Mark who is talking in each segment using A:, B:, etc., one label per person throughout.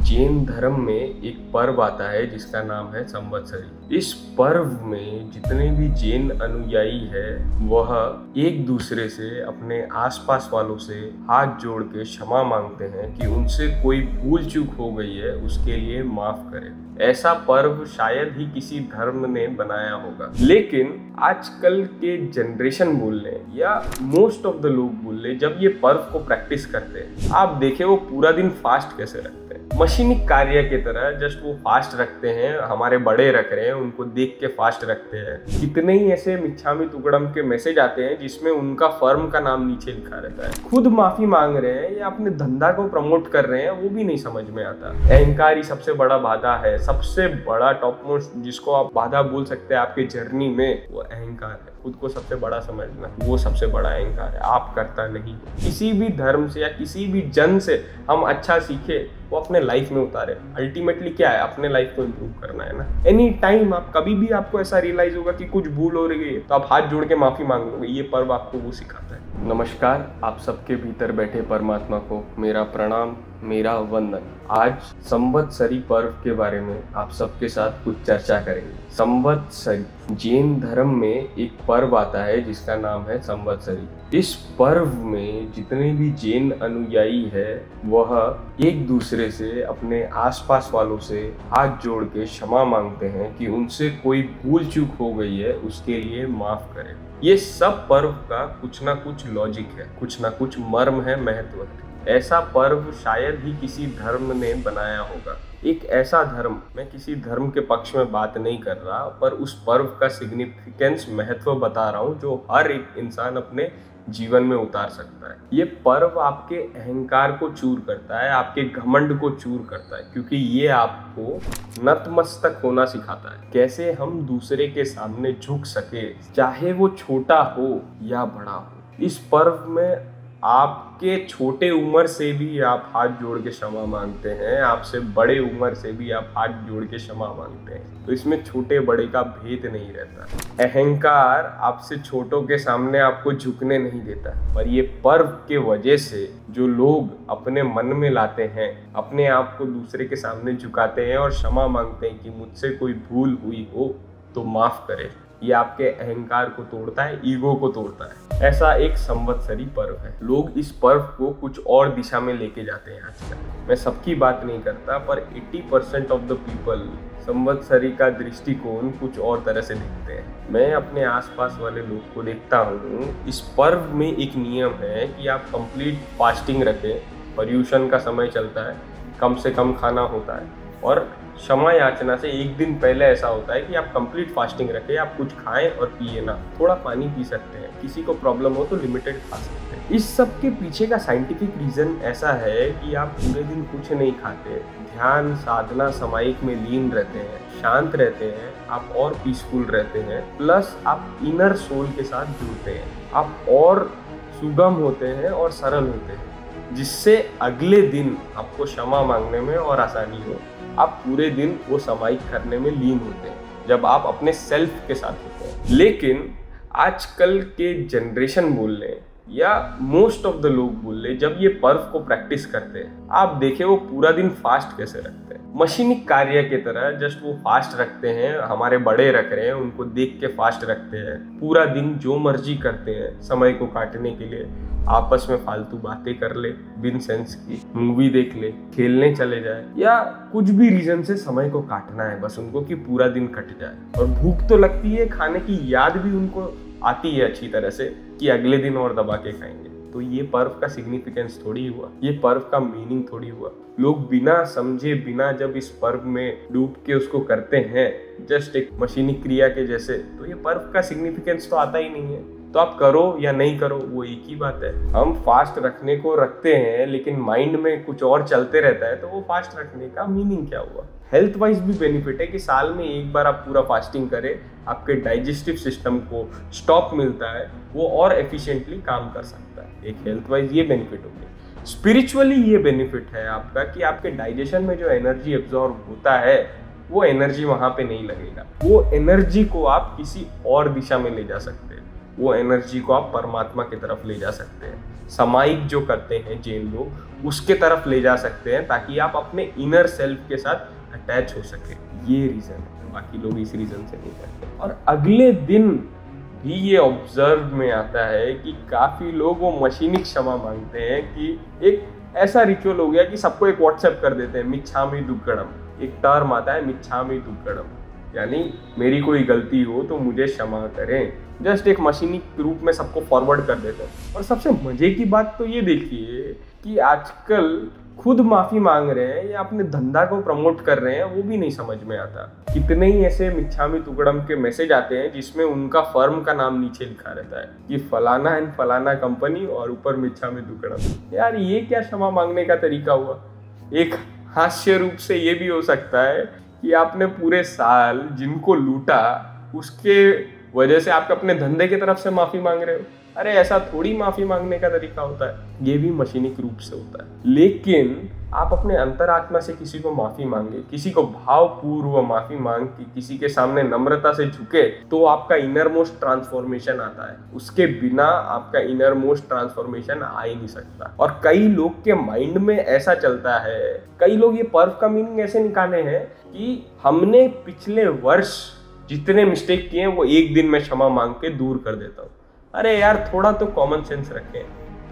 A: जैन धर्म में एक पर्व आता है जिसका नाम है संवत्सरी। इस पर्व में जितने भी जैन अनुयायी है वह एक दूसरे से अपने आसपास वालों से हाथ जोड़ के क्षमा मांगते हैं कि उनसे कोई भूल चूक हो गई है, उसके लिए माफ करें। ऐसा पर्व शायद ही किसी धर्म ने बनाया होगा, लेकिन आजकल के जनरेशन बोल ले या मोस्ट ऑफ द लोग बोल ले, जब ये पर्व को प्रैक्टिस करते हैं, आप देखे वो पूरा दिन फास्ट कैसे रखते हैं। मशीनी कार्य की तरह जस्ट वो फास्ट रखते हैं। हमारे बड़े रख रहे हैं, उनको देख के फास्ट रखते हैं। कितने ही ऐसे मिच्छामी तुकड़म के मैसेज आते हैं जिसमें उनका फर्म का नाम नीचे लिखा रहता है। खुद माफी मांग रहे हैं या अपने धंधा को प्रमोट कर रहे हैं, वो भी नहीं समझ में आता। अहंकार ही सबसे बड़ा बाधा है, सबसे बड़ा टॉप मोस्ट जिसको आप बाधा बोल सकते हैं आपके जर्नी में, वो अहंकार है। खुद को सबसे बड़ा समझना, वो सबसे बड़ा अहंकार है। आप करता नहीं। किसी भी धर्म से या किसी भी जन से हम अच्छा सीखे, वो अपने लाइफ में उतारे। अल्टीमेटली क्या है, अपने लाइफ को इम्प्रूव करना है ना। एनी टाइम आप कभी भी आपको ऐसा रियलाइज होगा कि कुछ भूल हो रही है, तो आप हाथ जोड़ के माफी मांग लोगे। ये पर्व आपको वो सिखाता है। नमस्कार, आप सबके भीतर बैठे परमात्मा को मेरा प्रणाम, मेरा वंदन। आज संवत्सरी पर्व के बारे में आप सबके साथ कुछ चर्चा करेंगे। संवत्सरी जैन धर्म में एक पर्व आता है जिसका नाम है संवत्सरी। इस पर्व में जितने भी जैन अनुयायी है वह एक दूसरे से अपने आसपास वालों से हाथ जोड़ के क्षमा मांगते हैं कि उनसे कोई भूल चूक हो गई है, उसके लिए माफ करें। ये सब पर्व का कुछ ना कुछ लॉजिक है, कुछ ना कुछ मर्म है, महत्व है। ऐसा पर्व शायद ही किसी धर्म ने बनाया होगा। एक ऐसा धर्म, मैं किसी धर्म के पक्ष में बात नहीं कर रहा, पर उस पर्व का सिग्निफिकेंस, महत्व बता रहा हूँ जो हर एक इंसान अपने जीवन में उतार सकता है। ये पर्व आपके अहंकार को चूर करता है, आपके घमंड को चूर करता है, क्योंकि ये आपको नतमस्तक होना सिखाता है। कैसे हम दूसरे के सामने झुक सके, चाहे वो छोटा हो या बड़ा हो। इस पर्व में आपके छोटे उम्र से भी आप हाथ जोड़ के क्षमा मांगते हैं, आपसे बड़े उम्र से भी आप हाथ जोड़ के क्षमा मांगते हैं। तो इसमें छोटे बड़े का भेद नहीं रहता। अहंकार आपसे छोटों के सामने आपको झुकने नहीं देता, पर ये पर्व के वजह से जो लोग अपने मन में लाते हैं, अपने आप को दूसरे के सामने झुकाते हैं और क्षमा मांगते हैं कि मुझसे कोई भूल हुई हो तो माफ करें, ये आपके अहंकार को तोड़ता है, ईगो को तोड़ता है। ऐसा एक संवत्सरी पर्व है। लोग इस पर्व को कुछ और दिशा में लेके जाते हैं आजकल। मैं सबकी बात नहीं करता, पर 80% ऑफ द पीपल संवत्सरी का दृष्टिकोण कुछ और तरह से देखते हैं। मैं अपने आसपास वाले लोग को देखता हूँ। इस पर्व में एक नियम है कि आप कंप्लीट फास्टिंग रखें। पर्यूषण का समय चलता है, कम से कम खाना होता है, और क्षमा याचना से एक दिन पहले ऐसा होता है कि आप कंप्लीट फास्टिंग रखें। आप कुछ खाएं और पिए ना, थोड़ा पानी पी सकते हैं, किसी को प्रॉब्लम हो तो लिमिटेड खा सकते हैं। इस सब के पीछे का साइंटिफिक रीजन ऐसा है कि आप पूरे दिन कुछ नहीं खाते, ध्यान साधना समाइक में लीन रहते हैं, शांत रहते हैं, आप और पीसफुल रहते हैं, प्लस आप इनर सोल के साथ जुड़ते हैं, आप और सुगम होते हैं और सरल होते हैं, जिससे अगले दिन आपको क्षमा मांगने में और आसानी हो। आप पूरे दिन वो समाइक करने में लीन होते हैं जब आप अपने सेल्फ के साथ होते हैं। लेकिन आजकल के जनरेशन बोल ले या मोस्ट ऑफ द लोग बोल ले, जब ये पर्व को प्रैक्टिस करते हैं, आप देखे वो पूरा दिन फास्ट कैसे रखते हैं। मशीनी कार्य की तरह जस्ट वो फास्ट रखते हैं। हमारे बड़े रख रहे हैं, उनको देख के फास्ट रखते हैं। पूरा दिन जो मर्जी करते हैं समय को काटने के लिए। आपस में फालतू बातें कर ले, बिन सेंस की मूवी देख ले, खेलने चले जाए, या कुछ भी रीजन से समय को काटना है बस उनको कि पूरा दिन कट जाए। और भूख तो लगती है, खाने की याद भी उनको आती है अच्छी तरह से कि अगले दिन और दबा के खाएंगे। तो ये पर्व का सिग्निफिकेंस थोड़ी हुआ, ये पर्व का मीनिंग थोड़ी हुआ। लोग बिना समझे, बिना जब इस पर्व में डूब के उसको करते हैं, जस्ट एक मशीनी क्रिया के जैसे, तो ये पर्व का सिग्निफिकेंस तो आता ही नहीं है। तो आप करो या नहीं करो, वो एक ही बात है। हम फास्ट रखने को रखते हैं, लेकिन माइंड में कुछ और चलते रहता है, तो वो फास्ट रखने का मीनिंग क्या हुआ। हेल्थ वाइज भी बेनिफिट है कि साल में एक बार आप पूरा फास्टिंग करें, आपके डाइजेस्टिव सिस्टम को स्टॉप मिलता है, वो और एफिशिएंटली काम कर सकता है। एक हेल्थ वाइज ये बेनिफिट हो गया। स्पिरिचुअली ये बेनिफिट है आपका कि आपके डाइजेशन में जो एनर्जी एब्जॉर्ब होता है, वो एनर्जी वहां पे नहीं लगेगा। वो एनर्जी को आप किसी और दिशा में ले जा सकते हैं, वो एनर्जी को आप परमात्मा की तरफ ले जा सकते हैं। सामायिक जो करते हैं जैन लोग, उसके तरफ ले जा सकते हैं ताकि आप अपने इनर सेल्फ के साथ अटैच हो सके। ये रीज़न है, बाकी लोग इस रीज़न से नहीं करते। और अगले दिन भी ये ऑब्जर्व में आता है कि काफ़ी लोग वो मशीनिक क्षमा मांगते हैं कि एक ऐसा रिचुअल हो गया कि सबको एक व्हाट्सएप कर देते हैं, मिच्छामि दुक्कड़म। एक टर्म आता है मिच्छामि दुक्कड़म, यानी मेरी कोई गलती हो तो मुझे क्षमा करें। जस्ट एक मशीनिक रूप में सबको फॉरवर्ड कर देते हैं। और सबसे मजे की बात तो ये देखिए कि आजकल खुद माफी मांग रहे हैं या अपने धंधा को प्रमोट कर रहे हैं, वो भी नहीं समझ में आता। कितने ही ऐसे मिच्छामि दुक्कड़म के मैसेज आते हैं जिसमें उनका फर्म का नाम नीचे लिखा रहता है कि फलाना एंड फलाना कंपनी और ऊपर मिच्छामि दुक्कड़म। यार ये क्या क्षमा मांगने का तरीका हुआ? एक हास्य रूप से ये भी हो सकता है कि आपने पूरे साल जिनको लूटा उसके वजह से आप अपने धंधे की तरफ से माफी मांग रहे हो। अरे ऐसा थोड़ी माफी मांगने का तरीका होता है, ये भी मशीनिक रूप से होता है। लेकिन आप अपने अंतरात्मा से किसी को माफी मांगे, किसी को भावपूर्व माफी मांग के किसी के सामने नम्रता से झुके, तो आपका इनर मोस्ट ट्रांसफॉर्मेशन आता है। उसके बिना आपका इनर मोस्ट ट्रांसफॉर्मेशन आ ही नहीं सकता। और कई लोग के माइंड में ऐसा चलता है, कई लोग ये पर्व का मीनिंग ऐसे निकाले हैं कि हमने पिछले वर्ष जितने मिस्टेक किए हैं वो एक दिन में क्षमा मांग के दूर कर देता हूँ। अरे यार थोड़ा तो कॉमन सेंस रखें,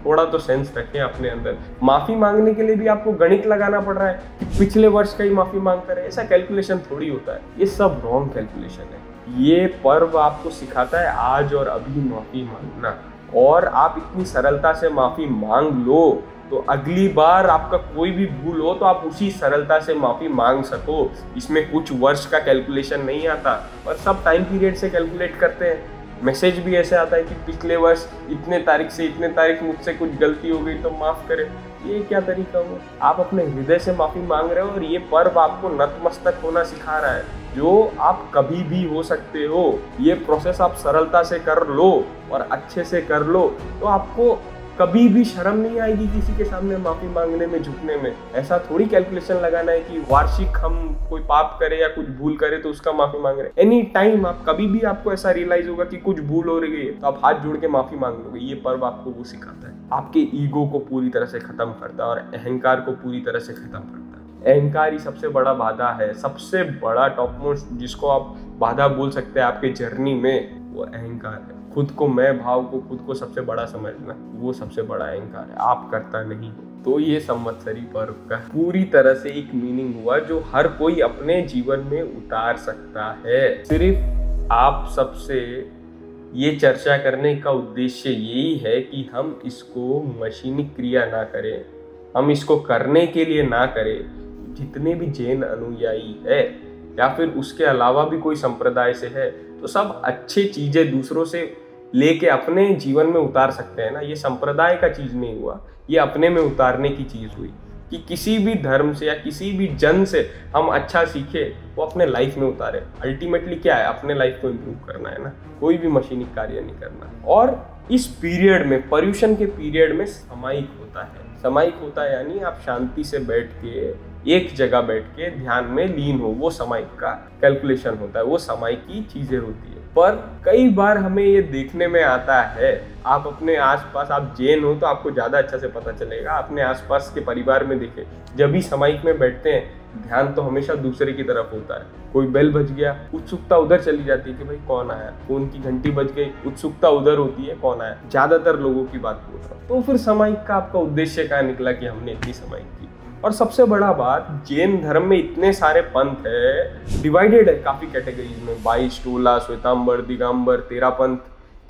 A: थोड़ा तो सेंस रखें अपने अंदर। माफी मांगने के लिए भी आपको गणित लगाना पड़ रहा है कि पिछले वर्ष का ही माफी मांग करें, ऐसा कैलकुलेशन थोड़ी होता है। ये सब रॉन्ग कैलकुलेशन है। ये पर्व आपको सिखाता है आज और अभी माफी मांगना, और आप इतनी सरलता से माफी मांग लो तो अगली बार आपका कोई भी भूल हो तो आप उसी सरलता से माफी मांग सको। इसमें कुछ वर्ष का कैलकुलेशन नहीं आता, पर सब टाइम पीरियड से कैलकुलेट करते हैं। मैसेज भी ऐसे आता है कि पिछले वर्ष इतने तारीख से इतने तारीख मुझसे कुछ गलती हो गई तो माफ करें। ये क्या तरीका हुआ? आप अपने हृदय से माफी मांग रहे हो और ये पर्व आपको नतमस्तक होना सिखा रहा है, जो आप कभी भी हो सकते हो। ये प्रोसेस आप सरलता से कर लो और अच्छे से कर लो तो आपको कभी भी शर्म नहीं आएगी किसी के सामने माफी मांगने में, झुकने में। ऐसा थोड़ी कैलकुलेशन लगाना है कि वार्षिक हम कोई पाप करे या कुछ भूल करे तो उसका माफी मांग रहे। एनी टाइम आप कभी भी आपको ऐसा रियलाइज होगा कि कुछ भूल हो रही है तो आप हाथ जोड़ के माफी मांग लोगे। ये पर्व आपको वो सिखाता है। आपके ईगो को पूरी तरह से खत्म करता है और अहंकार को पूरी तरह से खत्म करता है। अहंकार ही सबसे बड़ा बाधा है, सबसे बड़ा टॉप मोस्ट जिसको आप बाधा बोल सकते हैं आपके जर्नी में, वो अहंकार है। खुद को, मैं भाव को, खुद को सबसे बड़ा समझना, वो सबसे बड़ा अहंकार है। आप करता नहीं हो। तो ये संवत्सरी पर्व का पूरी तरह से एक मीनिंग हुआ जो हर कोई अपने जीवन में उतार सकता है। सिर्फ आप सबसे ये चर्चा करने का उद्देश्य यही है कि हम इसको मशीनिक क्रिया ना करें, हम इसको करने के लिए ना करें। जितने भी जैन अनुयायी है या फिर उसके अलावा भी कोई संप्रदाय से है, तो सब अच्छी चीजें दूसरों से लेके अपने जीवन में उतार सकते हैं ना। ये संप्रदाय का चीज नहीं हुआ, ये अपने में उतारने की चीज हुई कि किसी भी धर्म से या किसी भी जन से हम अच्छा सीखे, वो अपने लाइफ में उतारे। अल्टीमेटली क्या है? अपने लाइफ को इम्प्रूव करना है ना, कोई भी मशीनिक कार्य नहीं करना। और इस पीरियड में, पर्यूषण के पीरियड में सामायिक होता है। सामायिक होता है यानी आप शांति से बैठ के, एक जगह बैठ के ध्यान में लीन हो, वो सामायिक का कैलकुलेशन होता है, वो सामायिक की चीजें होती है। पर कई बार हमें ये देखने में आता है, आप अपने आसपास, आप जैन हो तो आपको ज्यादा अच्छा से पता चलेगा, अपने आसपास के परिवार में देखें, जब भी सामायिक में बैठते हैं ध्यान तो हमेशा दूसरे की तरफ होता है। कोई बेल बज गया, उत्सुकता उधर चली जाती है कि भाई कौन आया, फोन की घंटी बज गई, उत्सुकता उधर होती है कौन आया। ज्यादातर लोगों की बात बोल रहा हूँ। तो फिर सामायिक का आपका उद्देश्य क्या निकला कि हमने इतनी सामायिक की? और सबसे बड़ा बात, जैन धर्म में इतने सारे पंथ है, डिवाइडेड है काफी कैटेगरीज में, 22 टोला, श्वेतांबर, दिगंबर, 13 पंथ,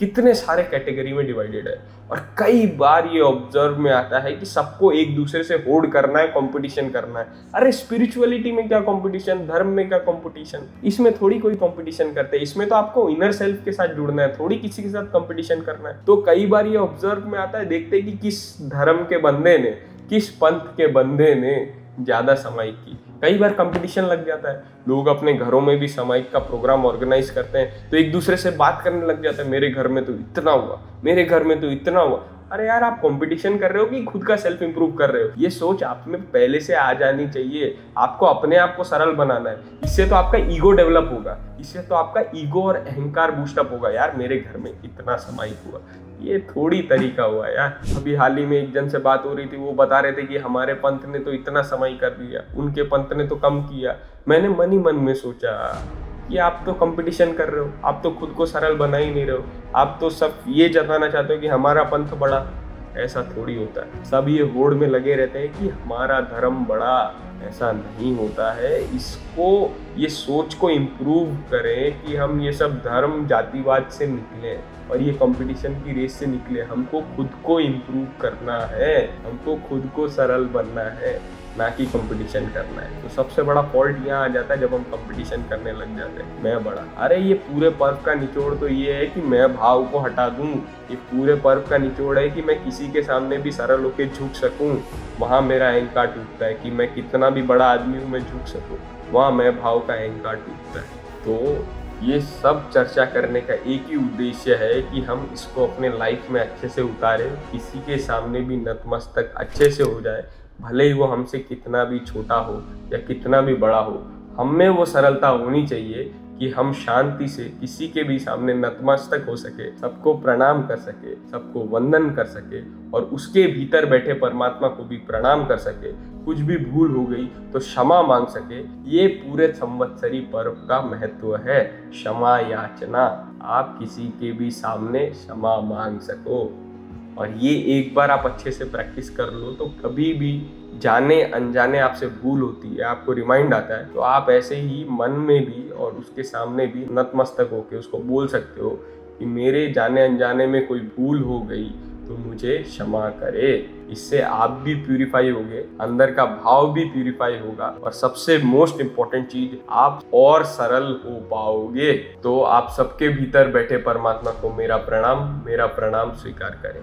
A: कितने सारे कैटेगरी में डिवाइडेड है। और कई बार ये ऑब्जर्व में आता है कि सबको एक दूसरे से होड़ करना है, कंपटीशन करना है। अरे स्पिरिचुअलिटी में क्या कंपटीशन, धर्म में क्या कंपटीशन? इसमें थोड़ी कोई कंपटीशन करते हैं। इसमें तो आपको इनर सेल्फ के साथ जुड़ना है, थोड़ी किसी के साथ कंपटीशन करना है। तो कई बार ये ऑब्जर्व में आता है, देखते हैं कि किस धर्म के बंदे ने, किस पंथ के बंदे ने ज्यादा सामायिक की। कई बार कंपटीशन लग जाता है। लोग अपने घरों में भी सामायिक का प्रोग्राम ऑर्गेनाइज करते हैं तो एक दूसरे से बात करने लग जाता है, मेरे घर में तो इतना हुआ, मेरे घर में तो इतना हुआ। अरे यार, आप कंपटीशन कर रहे हो कि खुद का सेल्फ इंप्रूव कर रहे हो? ये सोच आप में पहले से आ जानी चाहिए। आपको अपने आप को सरल बनाना है। इससे तो आपका ईगो डेवलप होगा, इससे तो आपका ईगो और अहंकार बूस्टअप होगा। यार मेरे घर में इतना समाई हुआ, ये थोड़ी तरीका हुआ यार। अभी हाल ही में एक जन से बात हो रही थी, वो बता रहे थे कि हमारे पंथ ने तो इतना समय कर दिया, उनके पंथ ने तो कम किया। मैंने मन ही मन में सोचा कि आप तो कंपटीशन कर रहे हो, आप तो खुद को सरल बना ही नहीं रहे हो। आप तो सब ये जताना चाहते हो कि हमारा पंथ बड़ा। ऐसा थोड़ी होता है। सब ये होड़ में लगे रहते हैं कि हमारा धर्म बड़ा। ऐसा नहीं होता है। इसको, ये सोच को इम्प्रूव करें कि हम ये सब धर्म जातिवाद से निकले और ये कंपटीशन की रेस से निकले। हमको खुद को इम्प्रूव करना है, हमको खुद को सरल बनना है, ना कि कंपटीशन करना है। तो सबसे बड़ा फॉल्ट यहाँ आ जाता है जब हम कंपटीशन करने लग जाते हैं, मैं बड़ा। अरे ये पूरे पर्व का निचोड़ तो ये है कि मैं भाव को हटा दूं। ये पूरे पर्व का निचोड़ है कि मैं किसी के सामने भी सरल होकर झुक सकूं। वहाँ मेरा अहंकार टूटता है कि मैं कितना भी बड़ा आदमी हूँ, मैं झुक सकूं। वहाँ मैं भाव का अहंकार टूटता है। तो ये सब चर्चा करने का एक ही उद्देश्य है कि हम इसको अपने लाइफ में अच्छे से उतारें, किसी के सामने भी नतमस्तक अच्छे से हो जाए, भले ही वो हमसे कितना भी छोटा हो या कितना भी बड़ा हो। हम में वो सरलता होनी चाहिए कि हम शांति से किसी के भी सामने नतमस्तक हो सके, सबको प्रणाम कर सके, सबको वंदन कर सके और उसके भीतर बैठे परमात्मा को भी प्रणाम कर सके। कुछ भी भूल हो गई तो क्षमा मांग सके। ये पूरे संवत्सरी पर्व का महत्व है, क्षमा याचना। आप किसी के भी सामने क्षमा मांग सको, और ये एक बार आप अच्छे से प्रैक्टिस कर लो तो कभी भी जाने अनजाने आपसे भूल होती है, आपको रिमाइंड आता है, तो आप ऐसे ही मन में भी और उसके सामने भी नतमस्तक होके उसको बोल सकते हो कि मेरे जाने अनजाने में कोई भूल हो गई तो मुझे क्षमा करे। इससे आप भी प्यूरिफाई होगे, अंदर का भाव भी प्यूरिफाई होगा, और सबसे मोस्ट इम्पोर्टेंट चीज, आप और सरल हो पाओगे। तो आप सबके भीतर बैठे परमात्मा को मेरा प्रणाम स्वीकार करें।